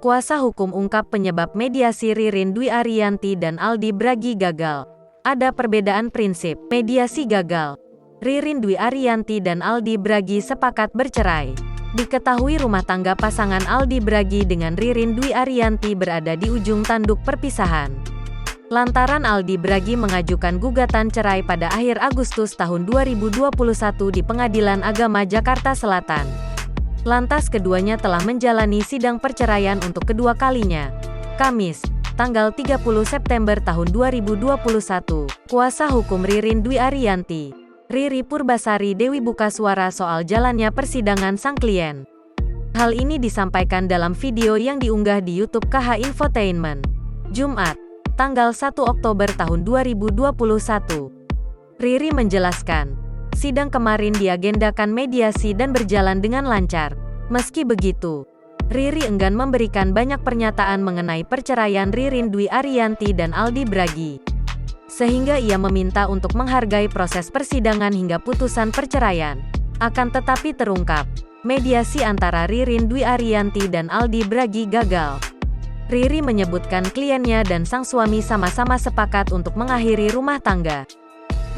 Kuasa hukum ungkap penyebab mediasi Ririn Dwi Ariyanti dan Aldi Bragi gagal. Ada perbedaan prinsip, mediasi gagal. Ririn Dwi Ariyanti dan Aldi Bragi sepakat bercerai. Diketahui rumah tangga pasangan Aldi Bragi dengan Ririn Dwi Ariyanti berada di ujung tanduk perpisahan. Lantaran Aldi Bragi mengajukan gugatan cerai pada akhir Agustus tahun 2021 di Pengadilan Agama Jakarta Selatan. Lantas keduanya telah menjalani sidang perceraian untuk kedua kalinya. Kamis, tanggal 30 September tahun 2021, kuasa hukum Ririn Dwi Ariyanti, Riri Purbasari Dewi buka suara soal jalannya persidangan sang klien. Hal ini disampaikan dalam video yang diunggah di YouTube KH Infotainment. Jumat, tanggal 1 Oktober tahun 2021. Riri menjelaskan, sidang kemarin diagendakan mediasi dan berjalan dengan lancar. Meski begitu, Riri enggan memberikan banyak pernyataan mengenai perceraian Ririn Dwi Ariyanti dan Aldi Bragi. Sehingga ia meminta untuk menghargai proses persidangan hingga putusan perceraian. Akan tetapi terungkap, mediasi antara Ririn Dwi Ariyanti dan Aldi Bragi gagal. Riri menyebutkan kliennya dan sang suami sama-sama sepakat untuk mengakhiri rumah tangga.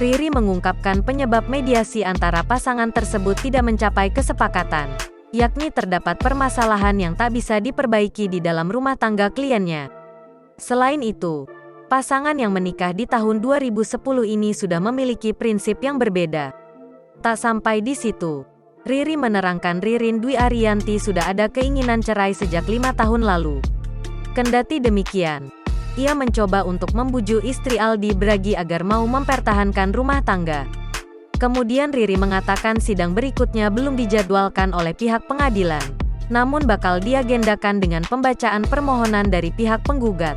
Riri mengungkapkan penyebab mediasi antara pasangan tersebut tidak mencapai kesepakatan, yakni terdapat permasalahan yang tak bisa diperbaiki di dalam rumah tangga kliennya. Selain itu, pasangan yang menikah di tahun 2010 ini sudah memiliki prinsip yang berbeda. Tak sampai di situ, Riri menerangkan Ririn Dwi Ariyanti sudah ada keinginan cerai sejak 5 tahun lalu. Kendati demikian, ia mencoba untuk membujuk istri Aldi Bragi agar mau mempertahankan rumah tangga. Kemudian Riri mengatakan sidang berikutnya belum dijadwalkan oleh pihak pengadilan, namun bakal diagendakan dengan pembacaan permohonan dari pihak penggugat.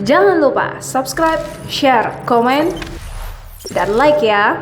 Jangan lupa subscribe, share, komen, dan like ya!